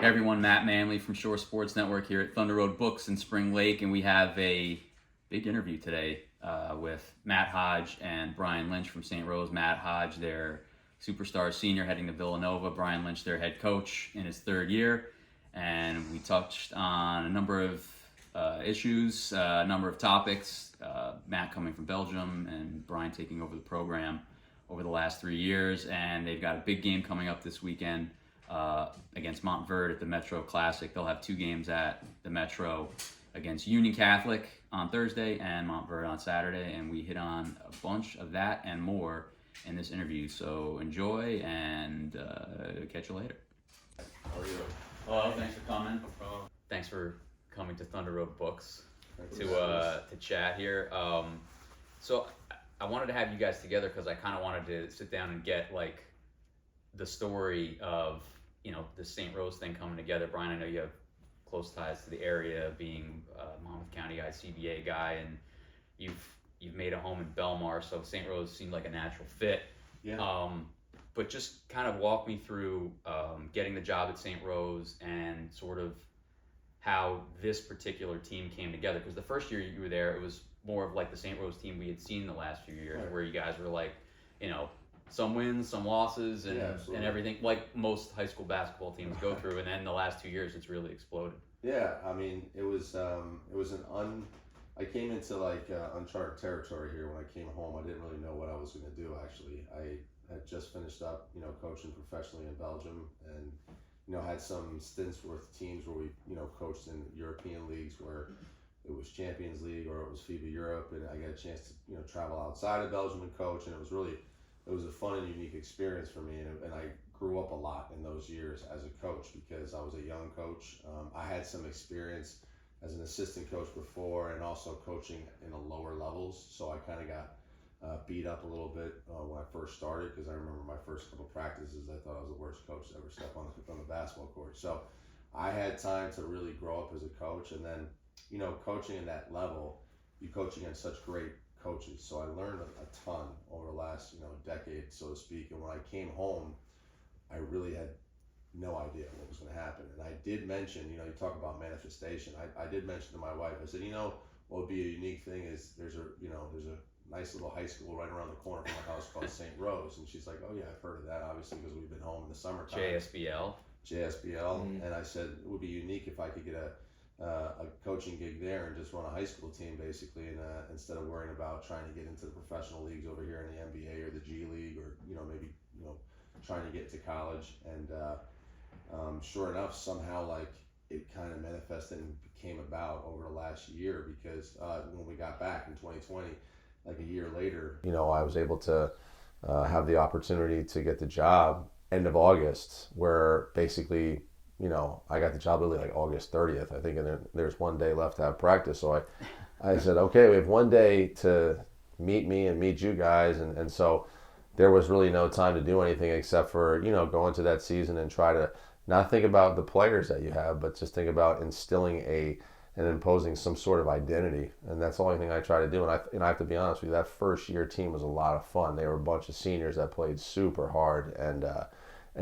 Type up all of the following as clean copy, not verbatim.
everyone, Matt Manley from Shore Sports Network here at Thunder Road Books in Spring Lake, and we have a big interview today with Matt Hodge and Brian Lynch from St. Rose. Matt Hodge, their superstar senior heading to Villanova. Brian Lynch, their head coach in his third year. And we touched on a number of issues, a number of topics. Matt coming from Belgium and Brian taking over the program over the last 3 years. And they've got a big game coming up this weekend against Montverde at the Metro Classic. They'll have 2 games at the Metro against Union Catholic on Thursday and Montverde on Saturday. And we hit on a bunch of that and more in this interview. So enjoy and catch you later. How are you? Hello, thanks for coming. Thanks for coming to Thunder Road Books to chat here. So I wanted to have you guys together because I kind of wanted to sit down and get like the story of, you know, the St. Rose thing coming together. Brian, I know you have close ties to the area, being a Monmouth County guy, CBA guy, and you've made a home in Belmar, so St. Rose seemed like a natural fit. Yeah. But just kind of walk me through getting the job at St. Rose and sort of how this particular team came together. Because the first year you were there, it was more of like the St. Rose team we had seen the last few years, right, where you guys were like, you know, some wins, some losses, and everything, like most high school basketball teams go through. And then the last 2 years, it's really exploded. Yeah, I mean, it was I came into like uncharted territory here when I came home. I didn't really know what I was going to do. Actually, I had just finished up, you know, coaching professionally in Belgium, and you know, had some stints with teams where we, you know, coached in European leagues where it was Champions League or it was FIBA Europe, and I got a chance to, you know, travel outside of Belgium and coach, and it was a fun and unique experience for me, and I grew up a lot in those years as a coach because I was a young coach. I had some experience as an assistant coach before and also coaching in the lower levels, so I kind of got beat up a little bit when I first started, because I remember my first couple practices, I thought I was the worst coach to ever step on the basketball court. So I had time to really grow up as a coach, and then, you know, coaching in that level, you coach against such great coaches. So I learned a ton over the last, you know, decade, so to speak. And when I came home, I really had no idea what was going to happen. And I did mention, you know, you talk about manifestation. I did mention to my wife, I said, you know, what would be a unique thing is there's a nice little high school right around the corner from my house called St. Rose. And she's like, oh yeah, I've heard of that, obviously, because we've been home in the summertime. JSBL. Mm-hmm. And I said it would be unique if I could get a coaching gig there and just run a high school team, basically, and instead of worrying about trying to get into the professional leagues over here in the NBA or the G League, or, you know, maybe, you know, trying to get to college. And sure enough, somehow, like, it kind of manifested and came about over the last year, because when we got back in 2020, like a year later, you know, I was able to have the opportunity to get the job end of August, where basically, you know, I got the job literally like August 30th, I think, and then there's 1 day left to have practice. So I said, okay, we have 1 day to meet me and meet you guys. And so there was really no time to do anything except for, you know, go into that season and try to not think about the players that you have, but just think about instilling and imposing some sort of identity. And that's the only thing I try to do. And I have to be honest with you, that first year team was a lot of fun. They were a bunch of seniors that played super hard, and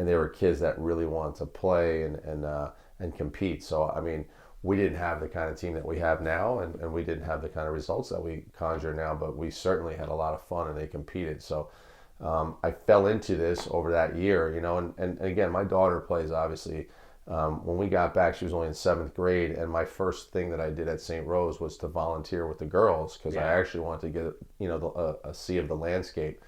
they were kids that really wanted to play and compete. So, I mean, we didn't have the kind of team that we have now, and we didn't have the kind of results that we conjure now, but we certainly had a lot of fun, and they competed. So I fell into this over that year, you know, and again, my daughter plays, obviously. When we got back, she was only in 7th grade, and my first thing that I did at St. Rose was to volunteer with the girls, because I actually wanted to get, you know, a see of the landscape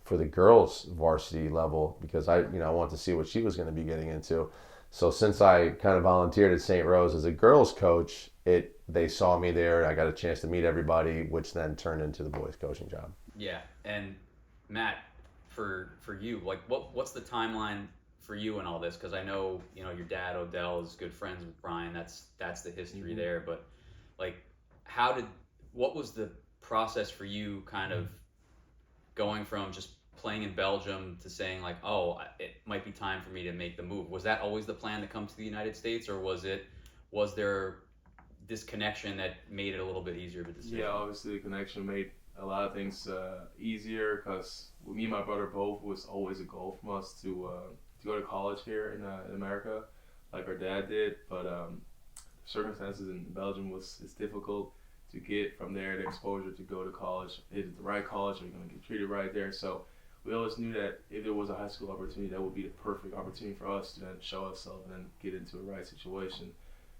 for the girls varsity level, because I wanted to see what she was going to be getting into. So since I kind of volunteered at St. Rose as a girls coach, they saw me there. I got a chance to meet everybody, which then turned into the boys coaching job. Yeah, and Matt, for you, like what was the timeline for you and all this? Because I know, you know, your dad Odell is good friends with Brian. That's the history there. But like, what was the process for you, kind of going from just playing in Belgium to saying like, oh, it might be time for me to make the move? Was that always the plan to come to the United States, or was there this connection that made it a little bit easier of a decision? Yeah, obviously the connection made a lot of things easier, because me and my brother both was always a goal from us to go to college here in America. like our dad did, but circumstances in Belgium it's difficult to get from there the exposure to go to college. Is it the right college? Are you going to get treated right there? So we always knew that if there was a high school opportunity, that would be the perfect opportunity for us to then show ourselves and then get into a right situation.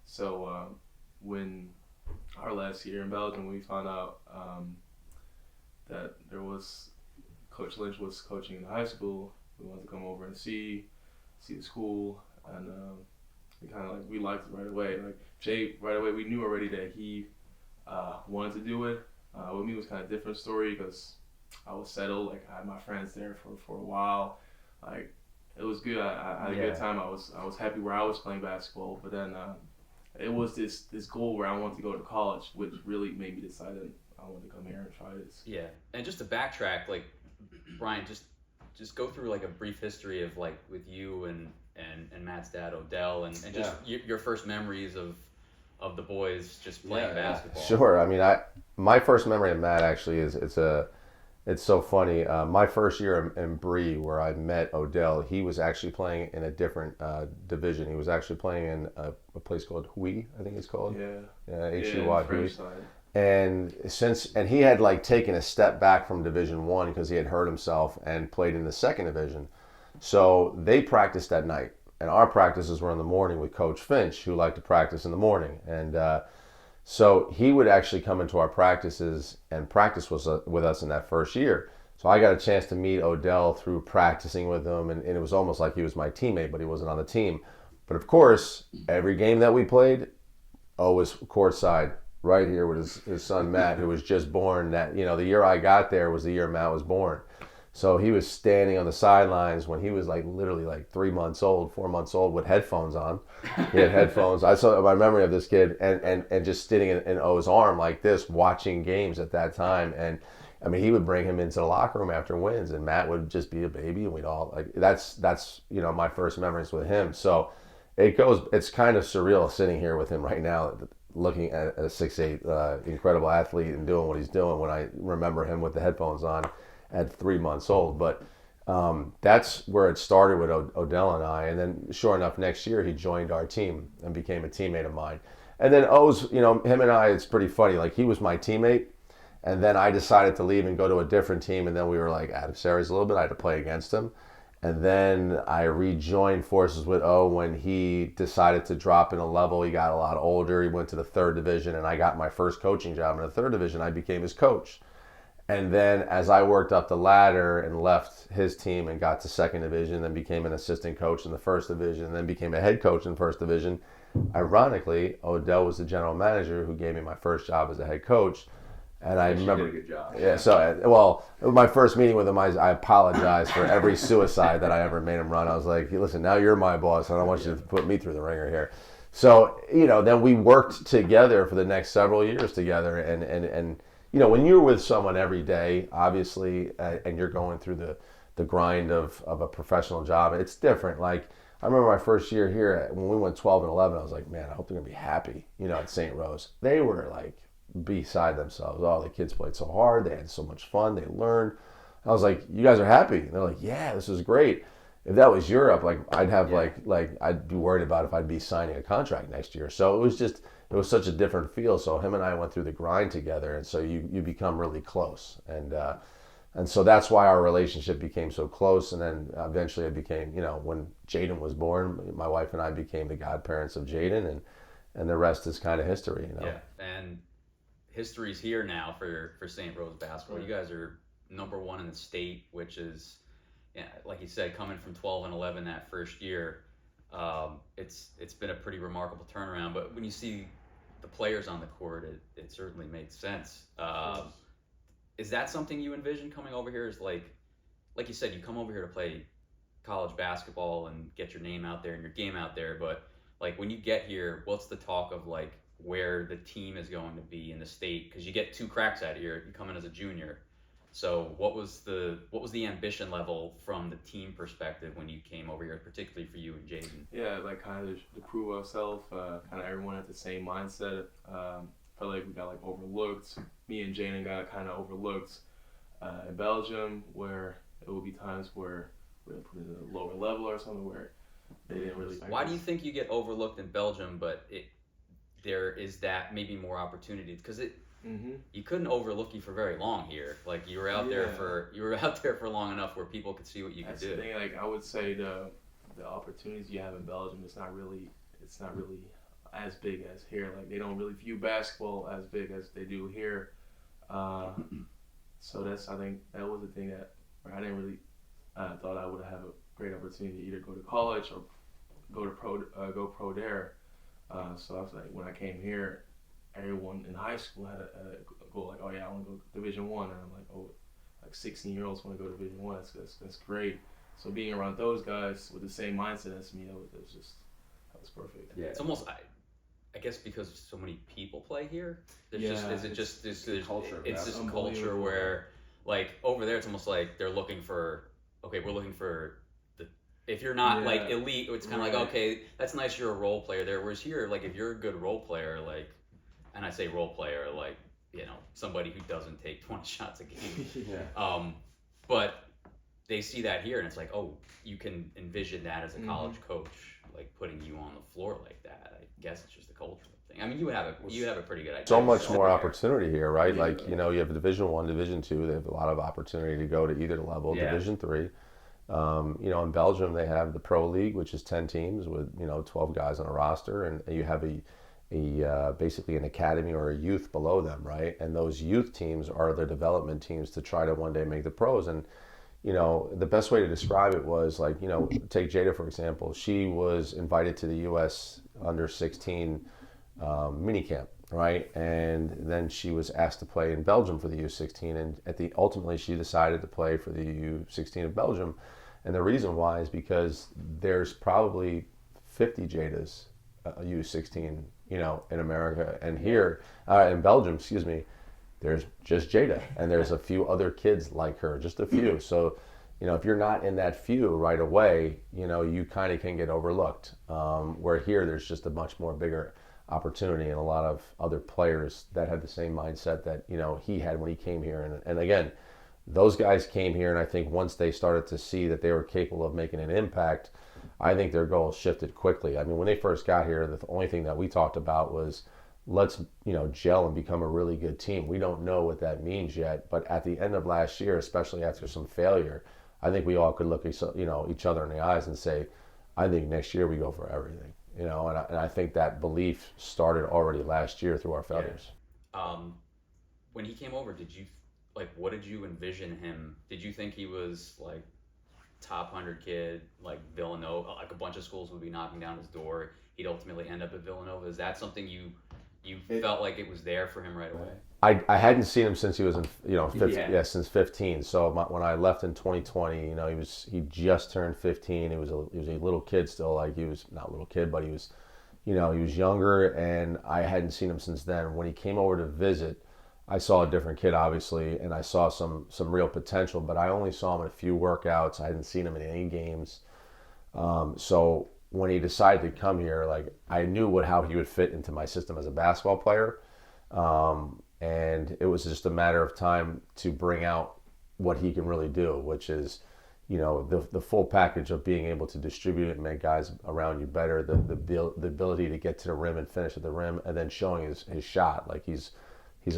So when our last year in Belgium, we found out that there was Coach Lynch was coaching in the high school. We wanted to come over and see the school, and we liked it right away. Like Jay, right away, we knew already that he wanted to do it. With me, it was kind of a different story because I was settled. Like I had my friends there for a while. Like it was good. I had a good time. I was happy where I was playing basketball. But then it was this goal where I wanted to go to college, which really made me decide that I wanted to come here and try this. Yeah, and just to backtrack, like Brian, just go through like a brief history of like with you and Matt's dad Odell and just your first memories of the boys just playing basketball. Sure. I mean, my first memory of Matt actually is it's so funny. My first year in Bree, where I met Odell, he was actually playing in a different division. He was actually playing in a place called Hui, I think it's called. H-U-Y, Hui. And he had like taken a step back from Division I because he had hurt himself and played in the second division. So they practiced at night, and our practices were in the morning with Coach Finch, who liked to practice in the morning. And so he would actually come into our practices and practice with us in that first year. So I got a chance to meet Odell through practicing with him, and it was almost like he was my teammate, but he wasn't on the team. But of course, every game that we played, O was courtside, right here with his son Matt, who was just born. That the year I got there was the year Matt was born. So he was standing on the sidelines when he was like literally like 4 months old with headphones on. He had headphones. I saw my memory of this kid and just sitting in O's arm like this, watching games at that time. And I mean, he would bring him into the locker room after wins, and Matt would just be a baby, and we'd all like that's my first memories with him. So it's kind of surreal sitting here with him right now, looking at a 6'8" incredible athlete and doing what he's doing when I remember him with the headphones on at 3 months old. But that's where it started with Odell and I. And then sure enough, next year he joined our team and became a teammate of mine. And then O's, him and I, it's pretty funny. Like he was my teammate, and then I decided to leave and go to a different team. And then we were like adversaries a little bit. I had to play against him. And then I rejoined forces with O when he decided to drop in a level. He got a lot older. He went to the third division, and I got my first coaching job in the third division. I became his coach. And then as I worked up the ladder and left his team and got to second division, then became an assistant coach in the first division, then became a head coach in first division, ironically, Odell was the general manager who gave me my first job as a head coach. And I remember, did a good job. Yeah. So, my first meeting with him, I apologized for every suicide that I ever made him run. I was like, listen, now you're my boss. I don't want you to put me through the ringer here. So, then we worked together for the next several years together. And when you're with someone every day, obviously, and you're going through the grind of a professional job, it's different. Like, I remember my first year here when we went 12-11. I was like, man, I hope they're gonna be happy. At St. Rose, they were like beside themselves. Oh, the kids played so hard. They had so much fun. They learned. I was like, you guys are happy? And they're like, yeah, this is great. If that was Europe, like I'd have like I'd be worried about if I'd be signing a contract next year. So it was such a different feel. So him and I went through the grind together, and so you become really close. And so that's why our relationship became so close. And then eventually it became, when Jaden was born, my wife and I became the godparents of Jaden, and the rest is kind of history. Yeah, and history's here now for St. Rose basketball. You guys are number one in the state, which is, like you said, coming from 12-11 that first year. It's been a pretty remarkable turnaround. But when you see the players on the court, it certainly makes sense. Is that something you envision coming over here? Is like you said, you come over here to play college basketball and get your name out there and your game out there. But like when you get here, what's the talk of like where the team is going to be in the state? Because you get 2 cracks at it here. You come in as a junior. So what was the ambition level from the team perspective when you came over here, particularly for you and Jaden? Yeah, like kind of to prove ourselves, kind of everyone had the same mindset. Felt like we got like overlooked. Me and Jaden got kind of overlooked in Belgium, where it would be times where we were put in a lower level or something where they didn't really. Why do you think you get overlooked in Belgium, but there is that maybe more opportunity? Because you couldn't overlook you for very long here. Like you were out there for long enough where people could see what you could do. The thing. Like I would say the opportunities you have in Belgium, it's not really as big as here. Like they don't really view basketball as big as they do here. So I think that was the thing that I didn't really thought I would have a great opportunity to either go to college or go pro there. So I was like, when I came here, everyone in high school had a goal like, oh yeah, I want to go Division I, and I'm like, oh, like 16-year-olds want to go to Division I. That's great. So being around those guys with the same mindset as me, that was perfect. Yeah, it's almost I guess because so many people play here. There's this culture. It's this culture where like over there, it's almost like they're looking for. Okay, we're looking for if you're not like elite, it's kind of like, okay, that's nice, you're a role player there. Whereas here, like if you're a good role player, like, and I say role player, like, you know, somebody who doesn't take 20 shots a game. But they see that here and it's like, oh, you can envision that as a college coach, like putting you on the floor like that. I guess it's just a cultural thing. I mean, you would have a pretty good idea. So much more opportunity here, right? Like, you know, you have Division I, Division II. They have a lot of opportunity to go to either level, Division III. You know, in Belgium, they have the Pro League, which is 10 teams with, 12 guys on a roster, and you have basically an academy or a youth below them, right? And those youth teams are the development teams to try to one day make the pros. And, the best way to describe it was like, take Jada, for example. She was invited to the U.S. under 16 minicamp, right? And then she was asked to play in Belgium for the U16, and ultimately she decided to play for the U16 of Belgium. And the reason why is because there's probably 50 Jadas, U16, in America, and here in Belgium, there's just Jada, and there's a few other kids like her, just a few. So, if you're not in that few right away, you kind of can get overlooked. Where here, there's just a much more bigger opportunity and a lot of other players that had the same mindset that, he had when he came here. And again, those guys came here, and I think once they started to see that they were capable of making an impact, I think their goals shifted quickly. I mean, when they first got here, the only thing that we talked about was let's, gel and become a really good team. We don't know what that means yet, but at the end of last year, especially after some failure, I think we all could look each other in the eyes and say, I think next year we go for everything. And I think that belief started already last year through our failures. When he came over, what did you envision him? Did you think he was like top 100 kid, like Villanova, like a bunch of schools would be knocking down his door? He'd ultimately end up at Villanova. Is that something you felt like it was there for him right away? I hadn't seen him since he was in, since 15. So when I left in 2020, he just turned 15. He was a little kid still, like he was not a little kid, but he was, he was younger, and I hadn't seen him since then. When he came over to visit, I saw a different kid, obviously, and I saw some real potential, but I only saw him in a few workouts. I hadn't seen him in any games. So when he decided to come here, like I knew how he would fit into my system as a basketball player. And it was just a matter of time to bring out what he can really do, which is, the full package of being able to distribute it and make guys around you better, the ability to get to the rim and finish at the rim, and then showing his shot. Like he's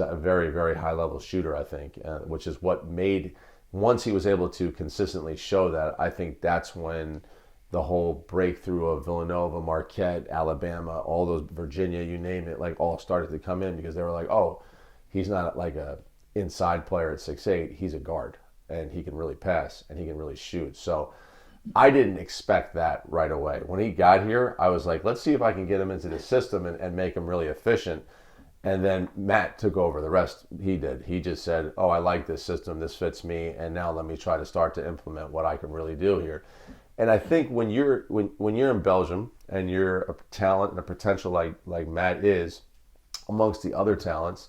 a very, very high level shooter, I think, which is what made, once he was able to consistently show that, I think that's when the whole breakthrough of Villanova, Marquette, Alabama, all those, Virginia, you name it, like all started to come in, because they were like, oh, he's not like a inside player at 6'8", he's a guard, and he can really pass and he can really shoot. So I didn't expect that right away. When he got here, I was like, let's see if I can get him into the system and make him really efficient. And then Matt took over. The rest he did. He just said, oh, I like this system, this fits me, and now let me try to start to implement what I can really do here. And I think when you're in Belgium and you're a talent and a potential like Matt is, amongst the other talents,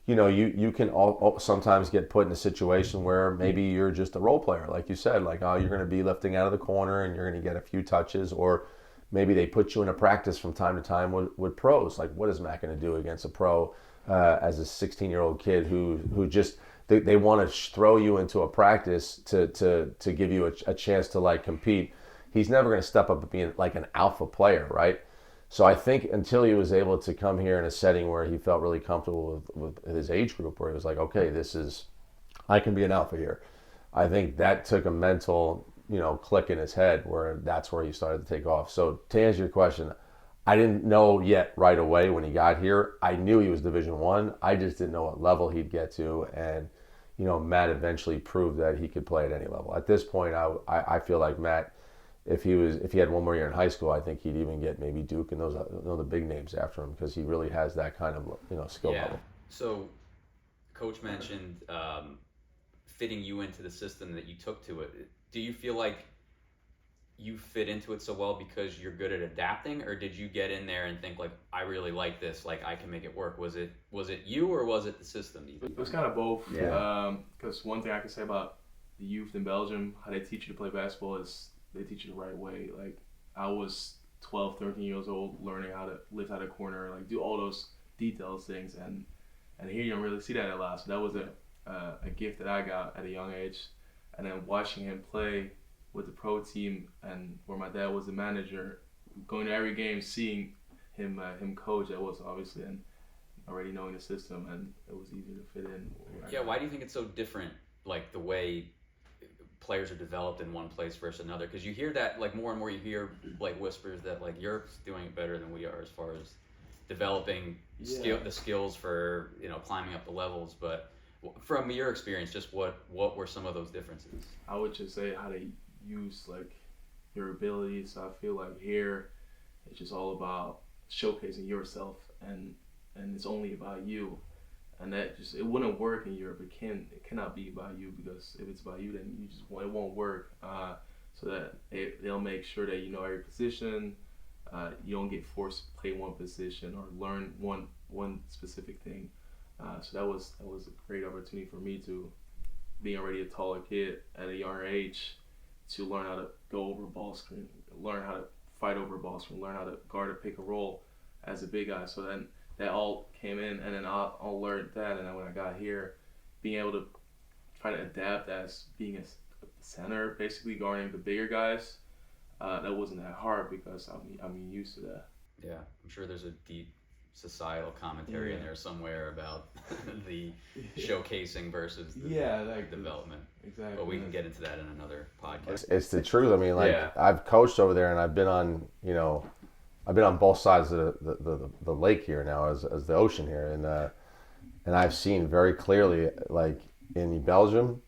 you can all sometimes get put in a situation where maybe you're just a role player, like you said, like, oh, you're going to be lifting out of the corner and you're going to get a few touches, or maybe they put you in a practice from time to time with pros. Like, what is Matt going to do against a pro as a 16-year-old kid who just they want to throw you into a practice to give you a chance to like compete? he's never going to step up and be like an alpha player, right? So I think until he was able to come here in a setting where he felt really comfortable with his age group, where he was like, okay, I can be an alpha here. I think that took a mental, click in his head where that's where he started to take off. So to answer your question, I didn't know yet right away when he got here. I knew he was Division I. I just didn't know what level he'd get to. And, Matt eventually proved that he could play at any level. At this point, I feel like Matt, if he had one more year in high school, I think he'd even get maybe Duke and those the big names after him, because he really has that kind of skill level. So, Coach mentioned fitting you into the system that you took to it. Do you feel like you fit into it so well because you're good at adapting, or did you get in there and think like, I really like this, like I can make it work? Was it you, or was it the system? It was kind of both. Yeah. Because one thing I can say about the youth in Belgium, how they teach you to play basketball is they teach you the right way. Like I was 12, 13 years old learning how to lift out a corner, like do all those details things, and here you don't really see that a lot. So that was a gift that I got at a young age, and then watching him play with the pro team, and where my dad was the manager, going to every game, seeing him coach, that was obviously, and already knowing the system, and it was easier to fit in. Yeah, why do you think it's so different, like the way players are developed in one place versus another? Because you hear that, like more and more you hear like whispers that like Europe's doing it better than we are as far as developing the skills for climbing up the levels. But from your experience, just what were some of those differences? I would just say how they use like your abilities. So I feel like here it's just all about showcasing yourself, and it's only about you, and that just, it wouldn't work in Europe. It cannot be about you, because if it's about you, then it won't work. So that they'll make sure that you know every position. You don't get forced to play one position or learn one specific thing. So that was a great opportunity for me to, being already a taller kid at a younger age, to learn how to go over a ball screen, learn how to fight over a ball screen, learn how to guard a pick and roll as a big guy. So then that all came in, and then I learned that. And then when I got here, being able to try to adapt as being a center, basically guarding the bigger guys, that wasn't that hard, because I'm used to that. Yeah, I'm sure there's a deep societal commentary in there somewhere about the showcasing versus the development. Exactly. But we can get into that in another podcast. It's the truth. I mean, I've coached over there, and I've been on both sides of the lake here now, as the ocean here, and I've seen very clearly, like in Belgium,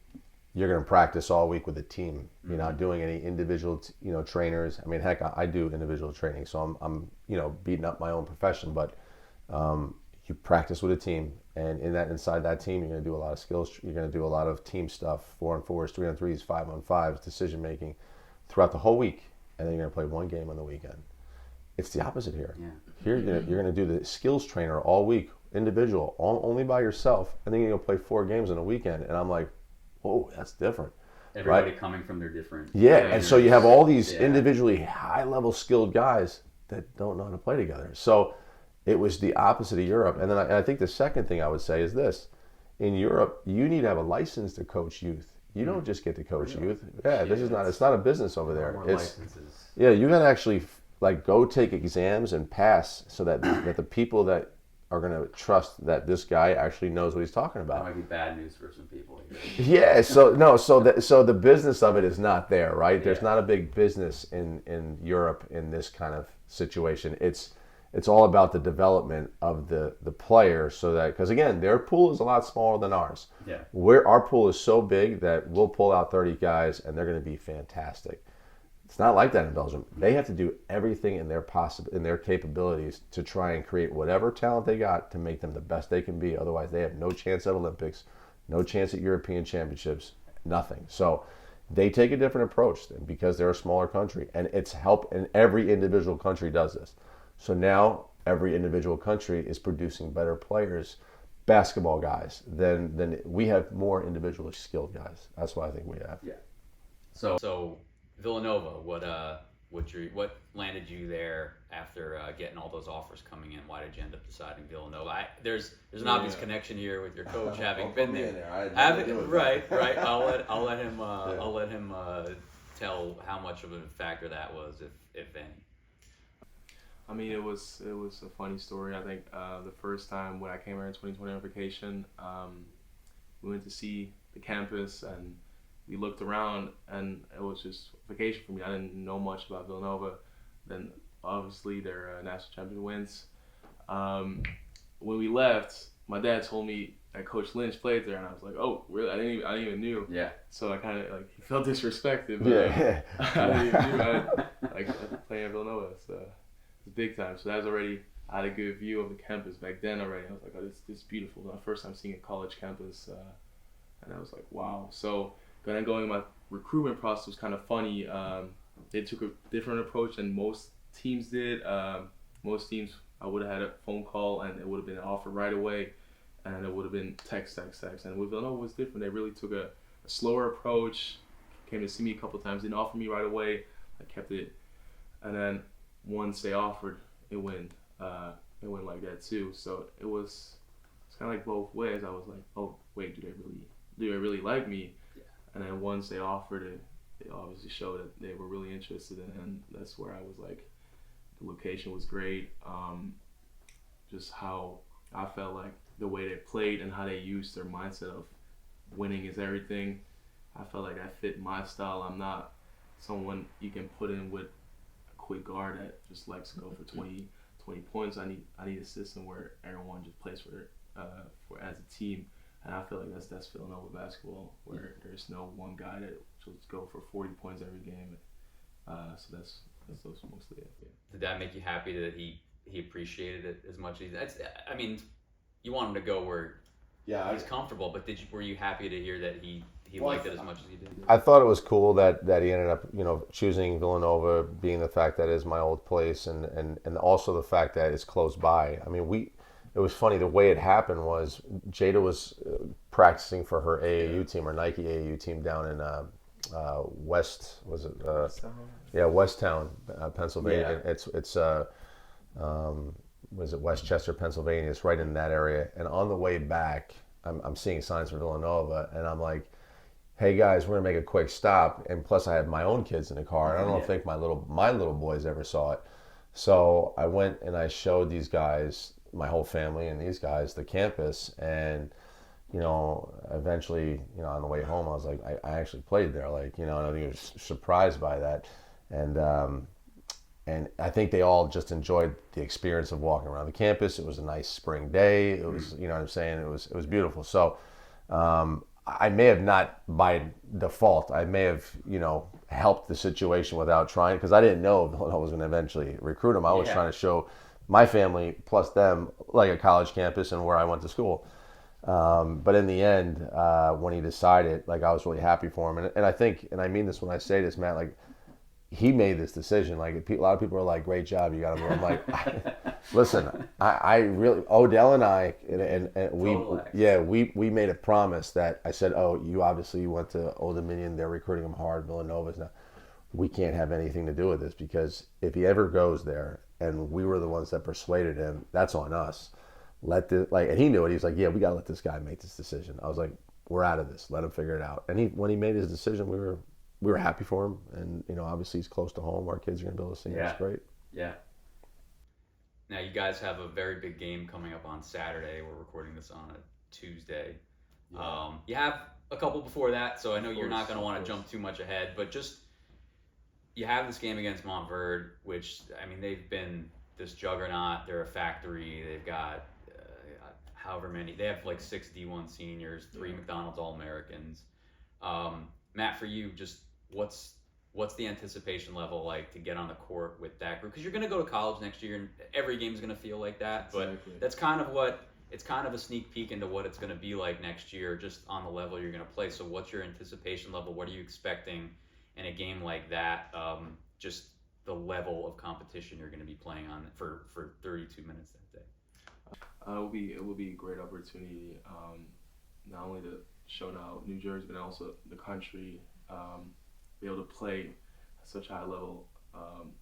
you're going to practice all week with a team. You're not doing any individual, trainers. I mean, heck, I do individual training, so I'm beating up my own profession, but you practice with a team, and inside that team, you're going to do a lot of skills. You're going to do a lot of team stuff, 4-on-4s, 3-on-3s, 5-on-5s, decision making throughout the whole week, and then you're going to play one game on the weekend. It's the opposite here. Yeah. Here you're going to do the skills trainer all week, individual, only by yourself, and then you're going to play 4 games on a weekend. And I'm like, whoa, that's different. Everybody right? coming from their different trainers. And so you have all these individually high-level skilled guys that don't know how to play together. So it was the opposite of Europe. And then I think the second thing I would say is this. In Europe, you need to have a license to coach youth. You don't just get to coach youth. Yeah, it's not a business over there. Licenses. Yeah, you got to actually go take exams and pass, so that the people that are going to trust that this guy actually knows what he's talking about. That might be bad news for some people here. Yeah, so the business of it is not there, right? There's not a big business in Europe in this kind of situation. It's all about the development of the player, so that, because again, their pool is a lot smaller than ours. Yeah. Our pool is so big that we'll pull out 30 guys and they're going to be fantastic. It's not like that in Belgium. They have to do everything in their capabilities to try and create whatever talent they got to make them the best they can be. Otherwise, they have no chance at Olympics, no chance at European championships, nothing. So they take a different approach because they're a smaller country, and it's and every individual country does this. So now every individual country is producing better players, basketball guys, than we have more individually skilled guys. That's what I think we have. Yeah. So Villanova, what landed you there after getting all those offers coming in? Why did you end up deciding Villanova? There's an obvious connection here with your coach having been there. Right. I'll let him tell how much of a factor that was, if any? I mean, it was a funny story. I think the first time when I came here in 2020 on vacation, we went to see the campus and we looked around, and it was just vacation for me. I didn't know much about Villanova. Then obviously their national champion wins. When we left, my dad told me that Coach Lynch played there, and I was like, "Oh, really? I didn't even knew." Yeah. So I kind of like felt disrespected. But, Yeah. I didn't even knew I playing at Villanova. So it's big time. So that was already. I had a good view of the campus back then already. I was like, "Oh, this is beautiful." My first time seeing a college campus, and I was like, "Wow." So then going my recruitment process was kind of funny. They took a different approach than most teams did. Most teams, I would have had a phone call and it would have been offered right away, and it would have been text. And with Villanova, it was different. They really took a slower approach. Came to see me a couple of times, didn't offer me right away. I kept it, and then once they offered, it went like that too. So it's kind of like both ways. I was like, oh wait, do they really like me? Yeah. And then once they offered it, it obviously showed that they were really interested in it, and that's where I was like, the location was great. Just how I felt like the way they played and how they used their mindset of winning is everything. I felt like that fit my style. I'm not someone you can put in with a quick guard that just likes to go for 20 points. I need a system where everyone just plays for as a team. And I feel like that's Villanova basketball, where there's no one guy that will go for 40 points every game. So that's mostly it. Yeah. Did that make you happy that he appreciated it as much as I mean, you want him to go where he's comfortable, but were you happy to hear that he liked it as much as he did? I thought it was cool that he ended up, choosing Villanova, being the fact that it is my old place, and also the fact that it's close by. I mean, it was funny, the way it happened was Jada was practicing for her AAU team, or Nike AAU team, down in Westtown, Pennsylvania. Yeah. It's Westchester, Pennsylvania. It's right in that area. And on the way back, I'm seeing signs for Villanova, and I'm like, hey guys, we're gonna make a quick stop. And plus I had my own kids in the car, and I don't think my little boys ever saw it. So I went and I showed these guys, my whole family and these guys, the campus, and eventually, on the way home, I was like, I actually played there, and I think I was surprised by that, and I think they all just enjoyed the experience of walking around the campus. It was a nice spring day. It was, what I'm saying, it was beautiful. So I may have not, by default, I may have, helped the situation without trying, because I didn't know Villanova was going to eventually recruit him. I was trying to show my family plus them like a college campus and where I went to school. But in the end, when he decided, I was really happy for him. And I think, and I mean this when I say this, Matt, he made this decision. A lot of people are like, great job, you got him. I'm like, listen, I really, Odell and I, and we made a promise that I said, you obviously went to Old Dominion, they're recruiting him hard, Villanova's now. We can't have anything to do with this, because if he ever goes there, and we were the ones that persuaded him, that's on us. And he knew it. He was like, yeah, we got to let this guy make this decision. I was like, we're out of this. Let him figure it out. And when he made his decision, we were happy for him. And, obviously he's close to home. Our kids are going to be able to see him. It's great. Yeah. Now, you guys have a very big game coming up on Saturday. We're recording this on a Tuesday. Yeah. You have a couple before that, so I know you're not going to want to jump too much ahead. But just, you have this game against Montverde, which, I mean, they've been this juggernaut. They're a factory. They've got however many. They have 6 D1 seniors, 3 McDonald's All-Americans. Matt, for you, just what's the anticipation level like to get on the court with that group? Because you're going to go to college next year, and every game's going to feel like that. But that's kind of it's kind of a sneak peek into what it's going to be like next year, just on the level you're going to play. So what's your anticipation level? What are you expecting in a game like that? Just the level of competition you're going to be playing on for 32 minutes that day. It will be a great opportunity, not only to show now New Jersey, but also the country, be able to play at such a high level.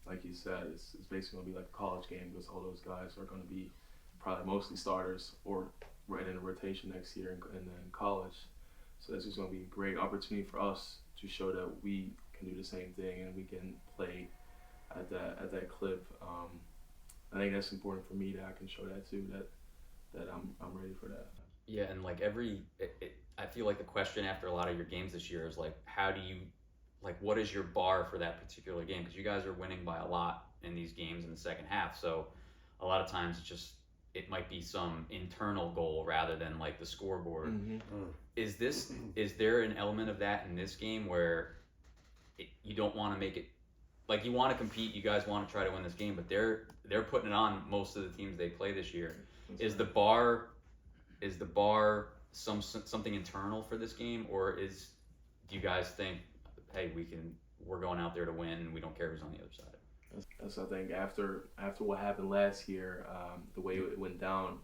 Like you said, it's basically going to be like a college game, because all those guys are going to be probably mostly starters or right in a rotation next year and then college. So that's just going to be a great opportunity for us to show that we can do the same thing and we can play at that clip. I think that's important for me that I can show that too, that I'm ready for that. Yeah, and like I feel like the question after a lot of your games this year is like, what is your bar for that particular game? Because you guys are winning by a lot in these games in the second half, so a lot of times it might be some internal goal rather than like the scoreboard. Mm-hmm. Is there an element of that in this game where you don't want to make it, like, you want to compete, you guys want to try to win this game, but they're putting it on most of the teams they play this year. Is the bar something internal for this game, or do you guys think, hey, we're going out there to win and we don't care who's on the other side? That's I think after what happened last year, the way it went down.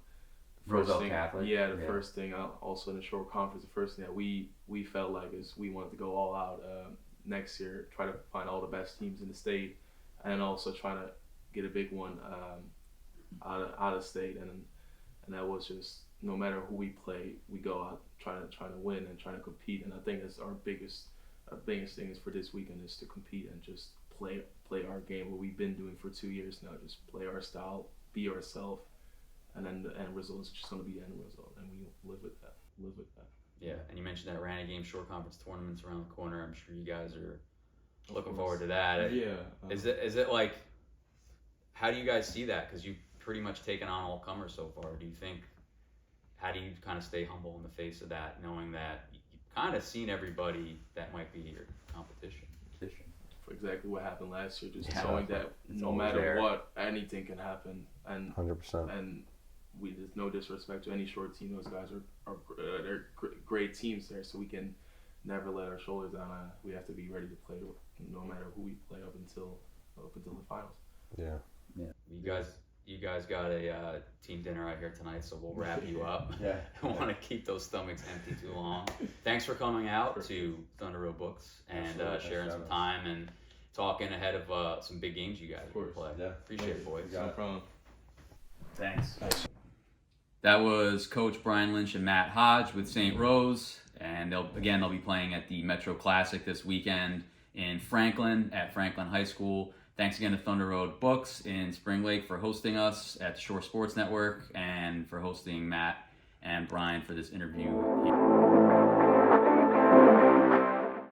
Roosevelt Catholic. Yeah, the first thing, also in the short conference, the first thing that we felt like is we wanted to go all out next year, try to find all the best teams in the state, and also try to get a big one out of state, and that was just, no matter who we play, we go out trying to win and trying to compete, and I think that's our biggest thing is for this weekend is to compete and just play our game, what we've been doing for 2 years now, just play our style, be ourselves, and then the end result is just going to be the end result, and we live with that. Yeah, and you mentioned that Randy game, short conference tournaments around the corner. I'm sure you guys are looking forward to that. Yeah. Is it like, how do you guys see that? Because you've pretty much taken on all comers so far. How do you kind of stay humble in the face of that, knowing that you've kind of seen everybody that might be your competition? For exactly what happened last year, just knowing that no matter what, anything can happen, and 100%. And there's no disrespect to any short team. Those guys are they're great teams there, so we can never let our shoulders down. We have to be ready to play no matter who we play up until the finals. Yeah. You guys got a team dinner out here tonight, so we'll wrap you up. Yeah. I don't want to keep those stomachs empty too long. Thanks for coming out to Thunder Road Books and sharing some time and talking ahead of some big games you guys will play. Yeah. Appreciate it, boys. No problem. Thanks. That was Coach Brian Lynch and Matt Hodge with St. Rose, and they'll be playing at the Metro Classic this weekend in Franklin at Franklin High School. Thanks again to Thunder Road Books in Spring Lake for hosting us at the Shore Sports Network, and for hosting Matt and Brian for this interview.